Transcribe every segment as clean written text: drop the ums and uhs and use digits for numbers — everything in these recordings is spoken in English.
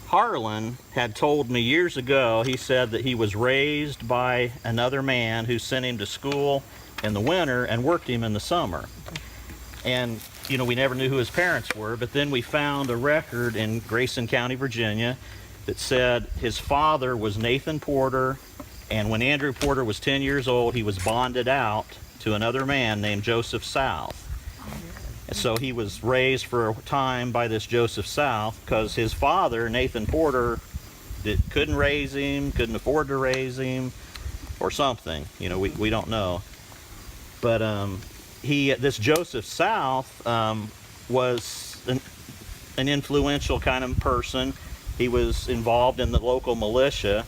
Harlan had told me years ago, he said that he was raised by another man who sent him to school in the winter and worked him in the summer. And, you know, we never knew who his parents were, but then we found a record in Grayson County, Virginia, that said his father was Nathan Porter, and when Andrew Porter was 10 years old, he was bonded out to another man named Joseph South. And so he was raised for a time by this Joseph South because his father, Nathan Porter, couldn't raise him, couldn't afford to raise him, or something. You know, we don't know. But this Joseph South was an influential kind of person. He was involved in the local militia.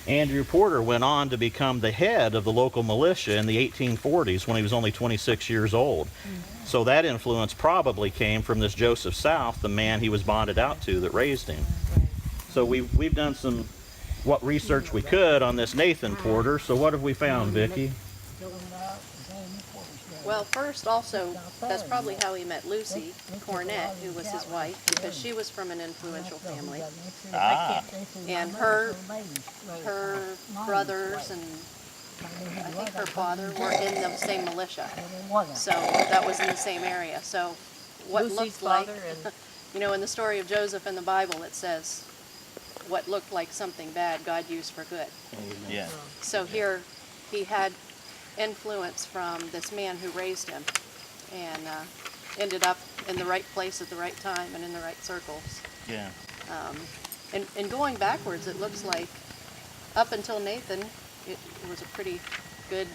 Andrew Porter went on to become the head of the local militia in the 1840s when he was only 26 years old. So that influence probably came from this Joseph South, the man he was bonded out to that raised him. So we've done what research we could on this Nathan Porter. So what have we found, Vicki? Well, first also, that's probably how he met Lucy Cornett, who was his wife, because she was from an influential family. And her brothers and I think her father were in the same militia. So that was in the same area. So what looked like, you know, in the story of Joseph in the Bible, it says, what looked like something bad, God used for good. Yeah. So here he had influence from this man who raised him and ended up in the right place at the right time and in the right circles. Yeah. And going backwards, it looks like up until Nathan, it was a pretty good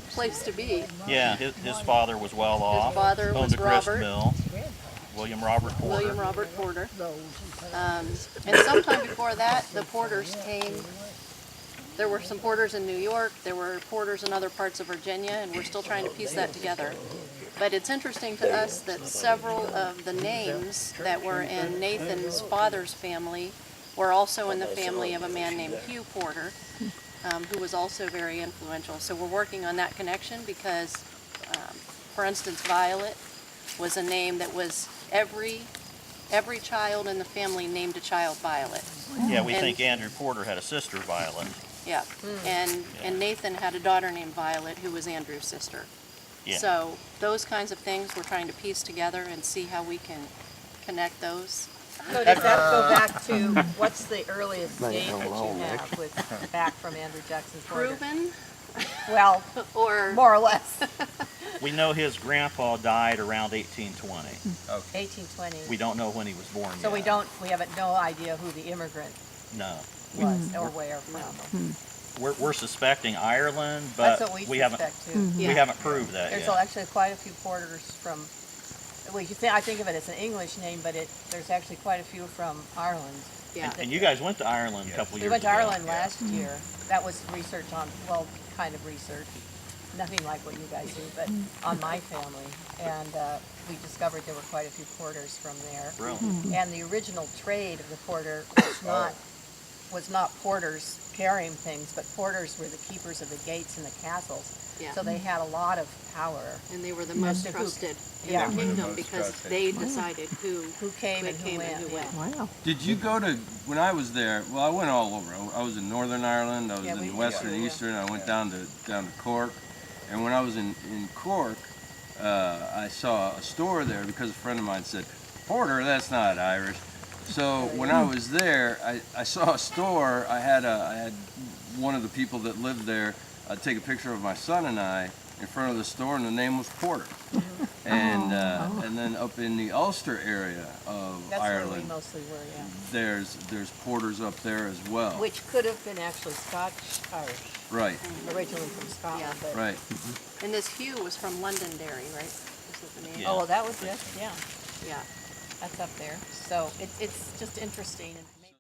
place to be. Yeah, his father was well off. His father was owned a grist Robert. mill. William Robert Porter. William Robert Porter. And sometime before that, the Porters came. There were some Porters in New York, there were Porters in other parts of Virginia, and we're still trying to piece that together. But it's interesting to us that several of the names that were in Nathan's father's family were also in the family of a man named Hugh Porter, who was also very influential. So we're working on that connection because, for instance, Violet was a name that was every child in the family named a child Violet. Yeah, we think Andrew Porter had a sister, Violet. Yeah, and Nathan had a daughter named Violet who was Andrew's sister. Yeah. So those kinds of things we're trying to piece together and see how we can connect those. So does that go back to, what's the earliest date that you have with back from Andrew Jackson's Porter? Proven? Well, Or more or less. We know his grandpa died around 1820. Okay. 1820. We don't know when he was born So yet. we have no idea who the immigrant No. was or where from. We're suspecting Ireland, but That's what we haven't suspect too. we haven't proved that There's yet. actually quite a few Porters from, well, I think of it as an English name, but there's actually quite a few from Ireland. yeah. And you guys went to Ireland a couple We years went to ago. Ireland last year. That was research on, well, kind of research. Nothing like what you guys do, but on my family. And we discovered there were quite a few Porters from there. Really? And the original trade of the Porter was not Porters carrying things, but Porters were the keepers of the gates and the castles. Yeah. So they had a lot of power. And they were the most who- trusted in yeah. their kingdom because they decided who came and who came and went. who went. Wow. Did you go to, when I was there, well, I went all over. I was in Northern Ireland, I was Yeah, we in did Western, too, yeah. Eastern, I went down to Cork. And when I was in Cork, I saw a store there because a friend of mine said, Porter, that's not Irish. So when I was there, I saw a store. I had one of the people that lived there take a picture of my son and I in front of the store, and the name was Porter. And then up in the Ulster area of That's where we Ireland, mostly were, yeah. there's Porters up there as well. Which could have been actually Scotch-Irish, Right, originally from Scotland. Yeah. But, right. And this Hugh was from Londonderry, right? Is that the name? Yeah. Oh, well, that was it, yeah. Yeah. That's up there. So it's just interesting.